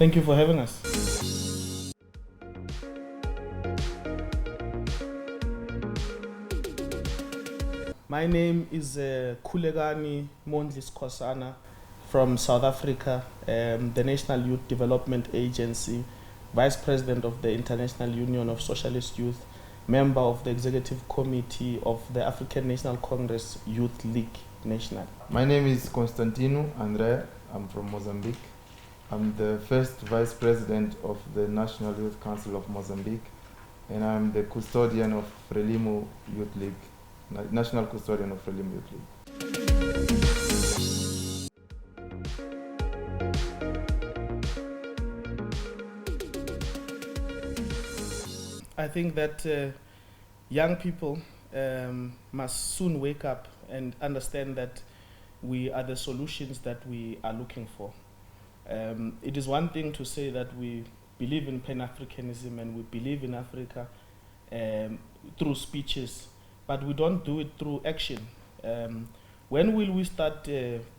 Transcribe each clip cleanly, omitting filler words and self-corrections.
Thank you for having us. My name is Kulegani Mondlis Kosana from South Africa, the National Youth Development Agency, Vice President of the International Union of Socialist Youth, member of the Executive Committee of the African National Congress Youth League National. My name is Constantino André. I'm from Mozambique. I'm the first Vice President of the National Youth Council of Mozambique, and I'm the custodian of Frelimo Youth League, National Custodian of Frelimo Youth League. I think that young people must soon wake up and understand that we are the solutions that we are looking for. It is one thing to say that we believe in Pan-Africanism and we believe in Africa through speeches, but we don't do it through action. When will we start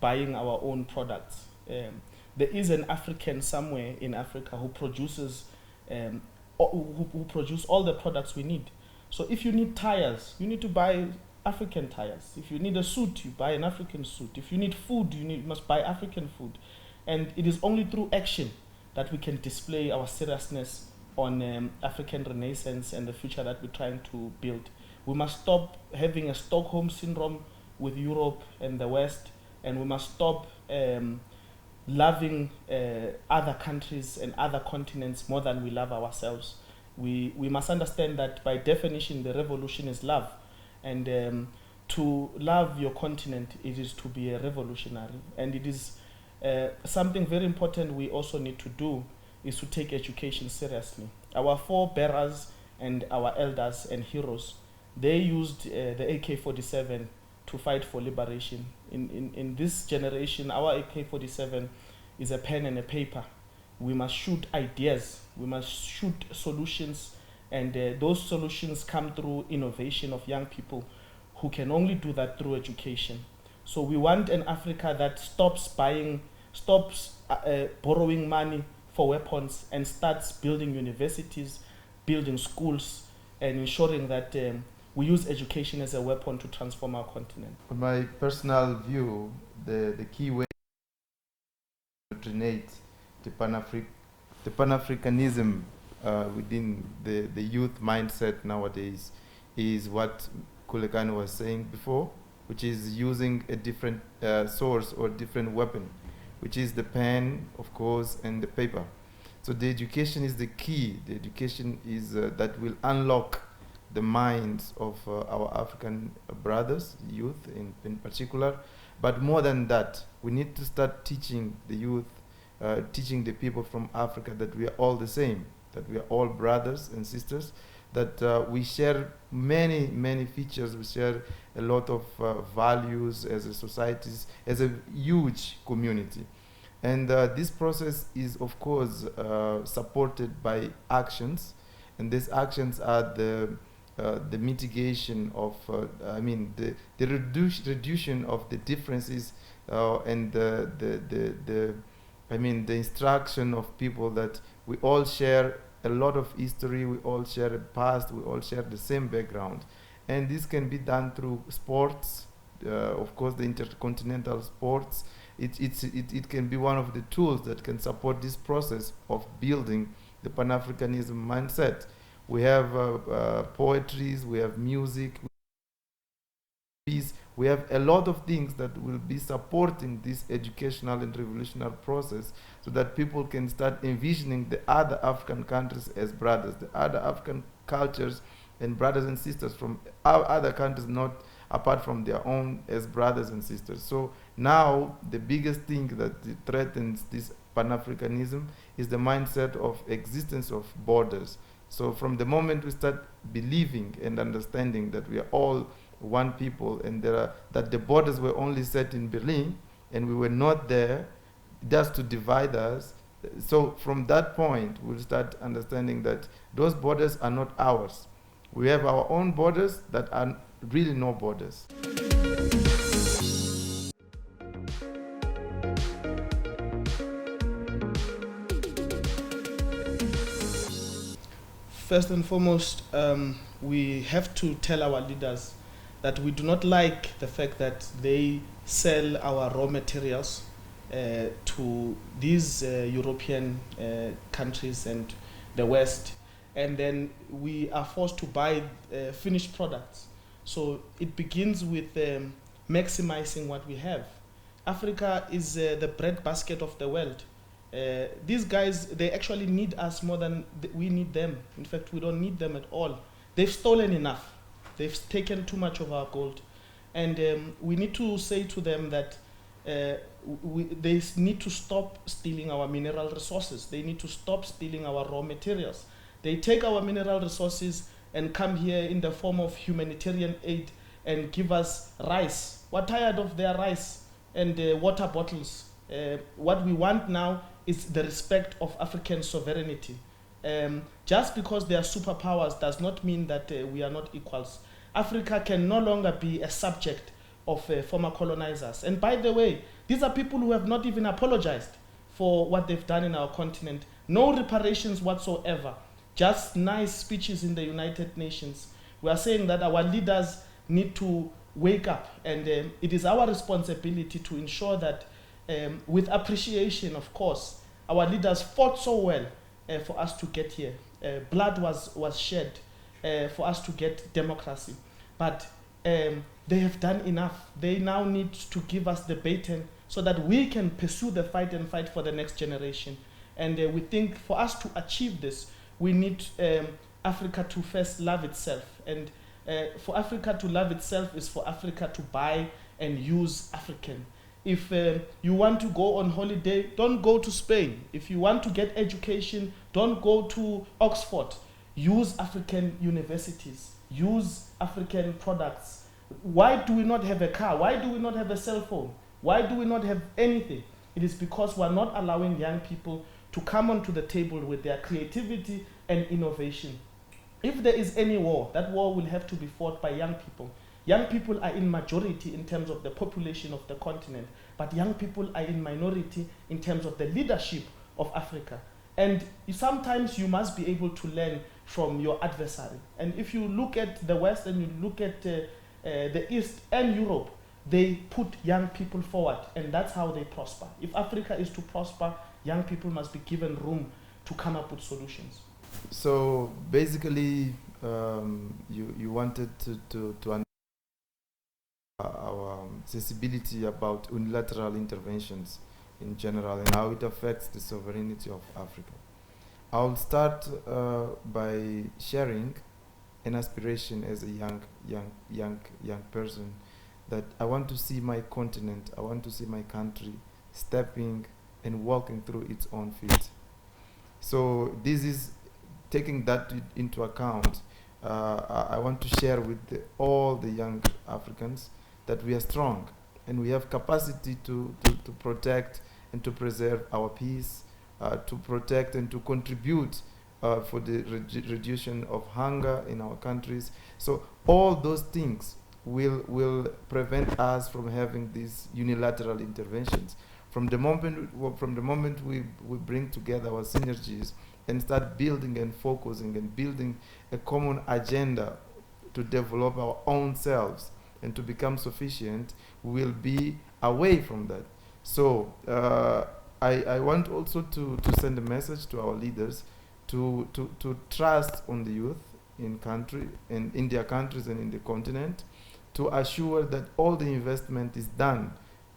buying our own products? There is an African somewhere in Africa who produces who produce all the products we need. So if you need tires, you need to buy African tires. If you need a suit, you buy an African suit. If you need food, you must buy African food. And it is only through action that we can display our seriousness on African Renaissance and the future that we're trying to build. We must stop having a Stockholm syndrome with Europe and the West, and we must stop loving other countries and other continents more than we love ourselves. We must understand that by definition the revolution is love, and to love your continent, it is to be a revolutionary. And it is something very important we also need to do is to take education seriously. Our forebearers and our elders and heroes, they used the AK-47 to fight for liberation. In this generation, our AK-47 is a pen and a paper. We must shoot ideas, we must shoot solutions, and those solutions come through innovation of young people who can only do that through education. So we want an Africa that stops borrowing money for weapons and starts building universities, building schools, and ensuring that we use education as a weapon to transform our continent. In my personal view, the key way to originate the Pan-Africanism within the youth mindset nowadays is what Kulegani was saying before, which is using a different source or different weapon, which is the pen, of course, and the paper. So the education is the key. The education is that will unlock the minds of our African brothers, youth in particular. But more than that, we need to start teaching the youth, teaching the people from Africa that we are all the same, that we are all brothers and sisters, that we share many features, we share a lot of values as a society, as a huge community. And this process is, of course, supported by actions, and these actions are the mitigation of, the reduction of the differences and the instruction of people that we all share a lot of history, we all share a past, we all share the same background. And this can be done through sports, of course the intercontinental sports. It can be one of the tools that can support this process of building the Pan-Africanism mindset. We have poetries, we have music, we have a lot of things that will be supporting this educational and revolutionary process, so that people can start envisioning the other African countries as brothers, the other African cultures and brothers and sisters from our other countries, not apart from their own, as brothers and sisters. So now the biggest thing that threatens this Pan-Africanism is the mindset of existence of borders. So from the moment we start believing and understanding that we are all one people, and that the borders were only set in Berlin and we were not there just to divide us, so from that point we'll start understanding that those borders are not ours. We have our own borders that are really no borders. first and foremost, we have to tell our leaders that we do not like the fact that they sell our raw materials to these European countries and the West, and then we are forced to buy finished products. So it begins with maximizing what we have. Africa is the breadbasket of the world. These guys, they actually need us more than we need them. In fact, we don't need them at all. They've stolen enough. They've taken too much of our gold. And we need to say to them that they need to stop stealing our mineral resources. They need to stop stealing our raw materials. They take our mineral resources and come here in the form of humanitarian aid and give us rice. We're tired of their rice and water bottles. What we want now is the respect of African sovereignty. Just because they are superpowers does not mean that we are not equals. Africa can no longer be a subject of former colonizers. And by the way, these are people who have not even apologized for what they've done in our continent. No reparations whatsoever. Just nice speeches in the United Nations. We are saying that our leaders need to wake up, and it is our responsibility to ensure that with appreciation, of course, our leaders fought so well for us to get here. Blood was shed for us to get democracy. But they have done enough. They now need to give us the baton so that we can pursue the fight and fight for the next generation. And we think for us to achieve this, we need Africa to first love itself. And for Africa to love itself is for Africa to buy and use African. If you want to go on holiday, don't go to Spain. If you want to get education, don't go to Oxford. Use African universities. Use African products. Why do we not have a car? Why do we not have a cell phone? Why do we not have anything? It is because we're not allowing young people to come onto the table with their creativity and innovation. If there is any war, that war will have to be fought by young people. Young people are in majority in terms of the population of the continent, but young people are in minority in terms of the leadership of Africa. And sometimes you must be able to learn from your adversary. And if you look at the West and you look at the East and Europe, they put young people forward, and that's how they prosper. If Africa is to prosper, young people must be given room to come up with solutions. So basically, you wanted to understand our sensibility about unilateral interventions in general and how it affects the sovereignty of Africa. I'll start by sharing an aspiration as a young person, that I want to see my continent, I want to see my country stepping and walking through its own feet. So this is taking that into account. I want to share with all the young Africans that we are strong and we have capacity to protect and to preserve our peace, to protect and to contribute for the reduction of hunger in our countries. So all those things will prevent us from having these unilateral interventions. From the moment we bring together our synergies and start building and focusing and building a common agenda to develop our own selves and to become sufficient, we will be away from that. So I want also to send a message to our leaders to trust on the youth in their countries and in the continent, to assure that all the investment is done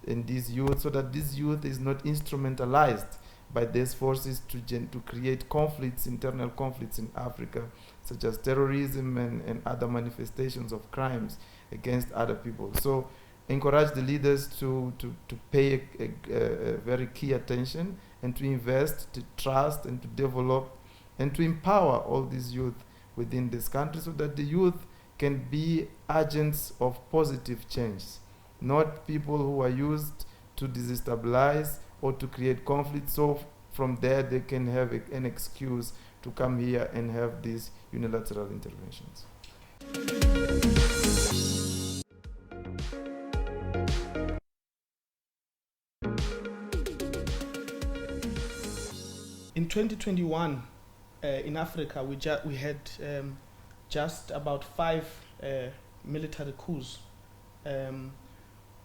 in these youth, so that this youth is not instrumentalized by these forces to create conflicts, internal conflicts in Africa, such as terrorism and other manifestations of crimes against other people. So encourage the leaders to pay a very key attention and to invest, to trust and to develop and to empower all these youth within this country, so that the youth can be agents of positive change, not people who are used to destabilize or to create conflict. So from there they can have an excuse to come here and have these unilateral interventions. In 2021, in Africa, we had just about 5 military coups.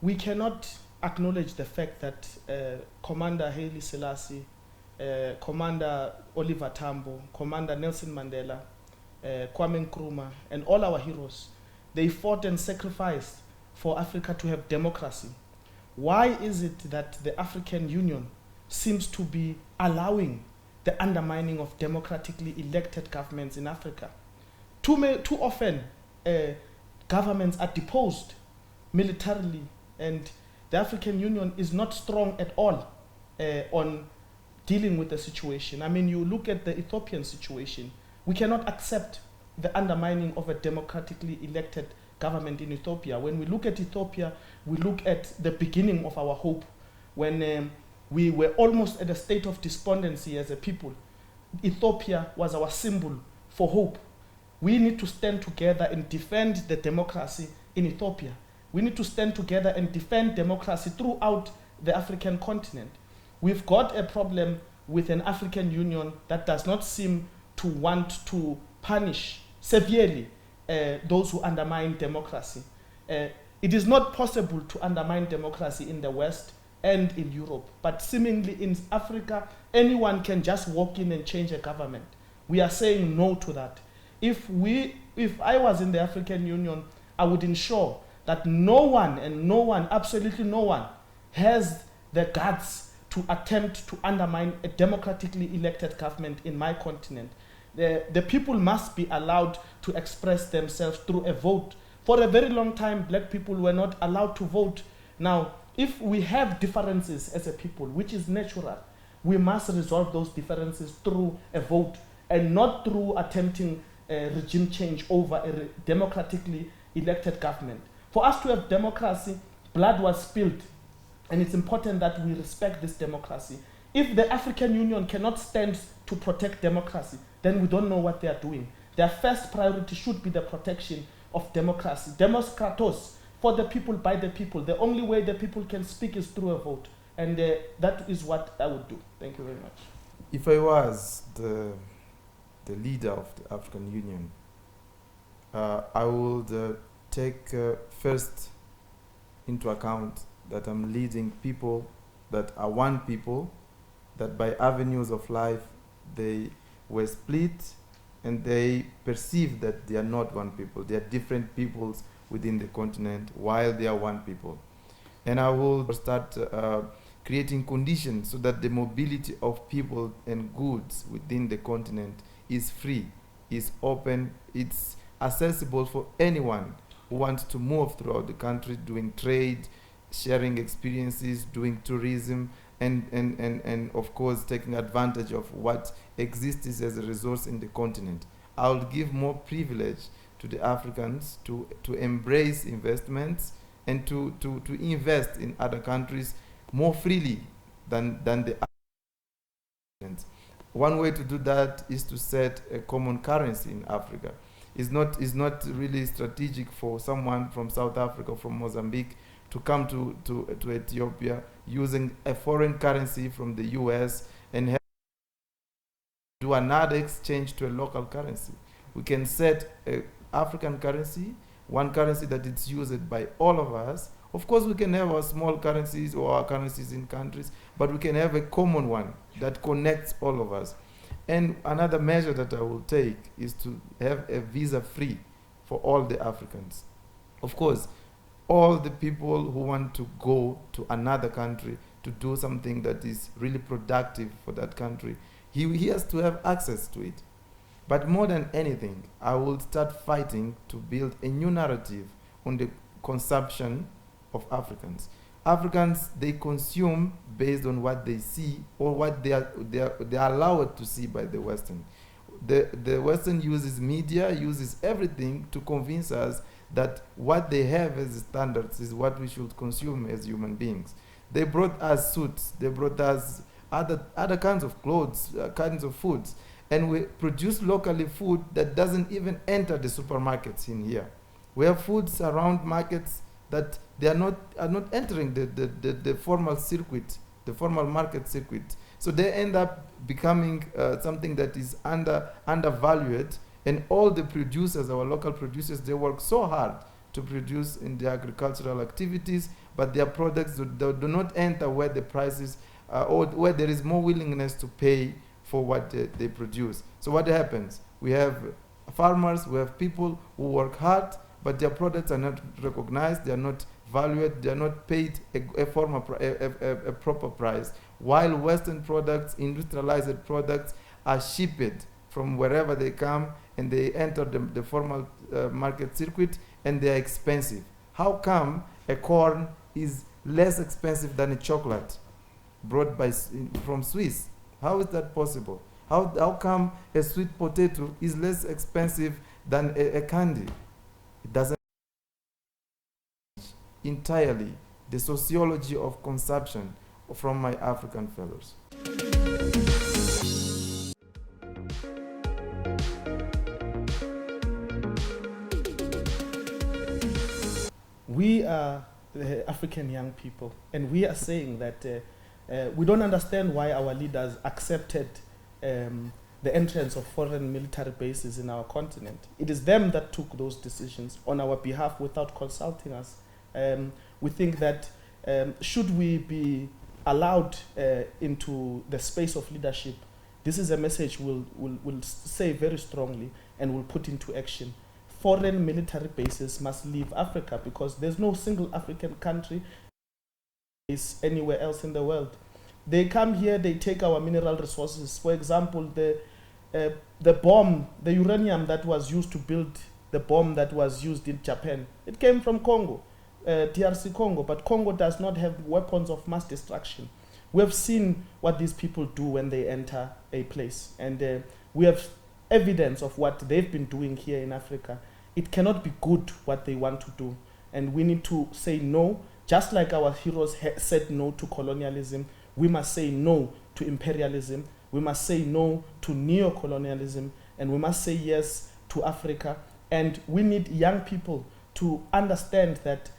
We cannot acknowledge the fact that Commander Haile Selassie, Commander Oliver Tambo, Commander Nelson Mandela, Kwame Nkrumah, and all our heroes, they fought and sacrificed for Africa to have democracy. Why is it that the African Union seems to be allowing the undermining of democratically elected governments in Africa? Too often, governments are deposed militarily, and the African Union is not strong at all on dealing with the situation. I mean, you look at the Ethiopian situation. We cannot accept the undermining of a democratically elected government in Ethiopia. When we look at Ethiopia, we look at the beginning of our hope, when we were almost at a state of despondency as a people. Ethiopia was our symbol for hope. We need to stand together and defend the democracy in Ethiopia. We need to stand together and defend democracy throughout the African continent. We've got a problem with an African Union that does not seem to want to punish severely those who undermine democracy. It is not possible to undermine democracy in the West and in Europe, but seemingly in Africa, anyone can just walk in and change a government. We are saying no to that. If I was in the African Union, I would ensure that no one, absolutely no one, has the guts to attempt to undermine a democratically elected government in my continent. The people must be allowed to express themselves through a vote. For a very long time, black people were not allowed to vote. Now, if we have differences as a people, which is natural, we must resolve those differences through a vote and not through attempting regime change over a democratically elected government. For us to have democracy, blood was spilled, and it's important that we respect this democracy. If the African Union cannot stand to protect democracy, then we don't know what they are doing. Their first priority should be the protection of democracy. Demoskratos, for the people, by the people. The only way the people can speak is through a vote. And that is what I would do. Thank you very much. If I was the leader of the African Union, I would take first into account that I'm leading people that are one people, that by avenues of life they were split and they perceive that they are not one people. They are different peoples within the continent while they are one people. And I will start creating conditions so that the mobility of people and goods within the continent is free, is open, it's accessible for anyone who wants to move throughout the country, doing trade, sharing experiences, doing tourism, and of course taking advantage of what exists as a resource in the continent. I will give more privilege to the Africans to embrace investments and to invest in other countries more freely than the continent. One way to do that is to set a common currency in Africa. It's not really strategic for someone from South Africa, from Mozambique, to come to Ethiopia using a foreign currency from the US and have to do another exchange to a local currency. We can set an African currency, one currency that is used by all of us. Of course, we can have our small currencies or our currencies in countries, but we can have a common one that connects all of us. And another measure that I will take is to have a visa free for all the Africans. Of course, all the people who want to go to another country to do something that is really productive for that country, he has to have access to it. But more than anything, I will start fighting to build a new narrative on the consumption of Africans. Africans, they consume based on what they see or what they are allowed to see by the Western. The Western uses media, uses everything to convince us that what they have as standards is what we should consume as human beings. They brought us suits, they brought us other kinds of clothes, kinds of foods, and we produce locally food that doesn't even enter the supermarkets in here. We have foods around markets that they are not entering the formal circuit, the formal market circuit. So they end up becoming something that is undervalued, and all the producers, our local producers, they work so hard to produce in their agricultural activities, but their products do not enter where the prices or where there is more willingness to pay for what they produce. So what happens? We have farmers, we have people who work hard, but their products are not recognized, they are not valued, they are not paid a proper price, while Western products, industrialized products, are shipped from wherever they come, and they enter the formal market circuit, and they are expensive. How come a corn is less expensive than a chocolate brought from Swiss? How is that possible? How come a sweet potato is less expensive than a candy? It doesn't entirely the sociology of consumption from my African fellows. We are the African young people, and we are saying that we don't understand why our leaders accepted the entrance of foreign military bases in our continent. It is them that took those decisions on our behalf without consulting us. We think that should we be allowed into the space of leadership, this is a message we'll say very strongly and we'll put into action. Foreign military bases must leave Africa, because there's no single African country is anywhere else in the world. They come here, they take our mineral resources. For example, the bomb, the uranium that was used to build the bomb that was used in Japan, it came from Congo, DRC Congo, but Congo does not have weapons of mass destruction. We have seen what these people do when they enter a place, and we have evidence of what they've been doing here in Africa. It cannot be good what they want to do, and we need to say no. Just like our heroes said no to colonialism, we must say no to imperialism, we must say no to neo-colonialism, and we must say yes to Africa. And we need young people to understand that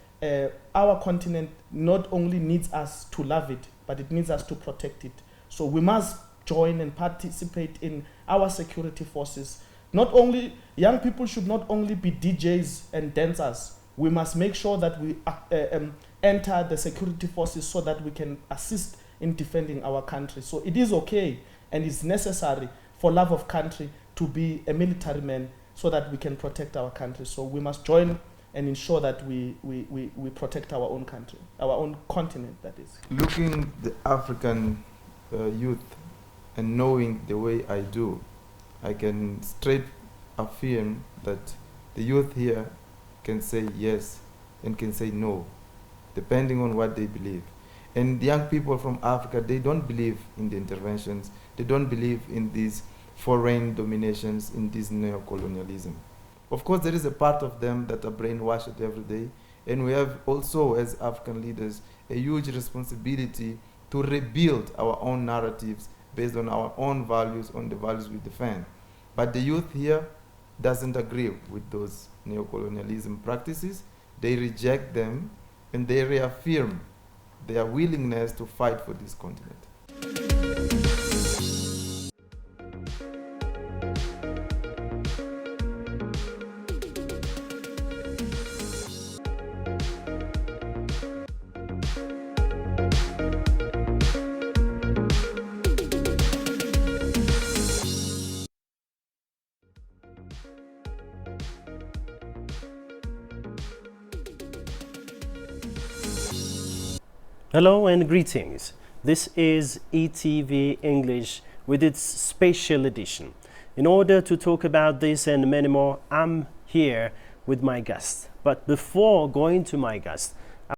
our continent not only needs us to love it, but it needs us to protect it. So we must join and participate in our security forces. Not only, young people should not only be DJs and dancers. We must make sure that we enter the security forces so that we can assist in defending our country. So it is okay and it's necessary for love of country to be a military man so that we can protect our country. So we must join and ensure that we protect our own country, our own continent, that is. Looking the African youth and knowing the way I do, I can straight affirm that the youth here can say yes and can say no, depending on what they believe. And the young people from Africa, they don't believe in the interventions, they don't believe in these foreign dominations, in this neo-colonialism. Of course, there is a part of them that are brainwashed every day, and we have also, as African leaders, a huge responsibility to rebuild our own narratives based on our own values, on the values we defend. But the youth here doesn't agree with those neo-colonialism practices. They reject them, and they reaffirm their willingness to fight for this continent. Hello and greetings. This is ETV English with its special edition. In order to talk about this and many more, I'm here with my guest. But before going to my guest,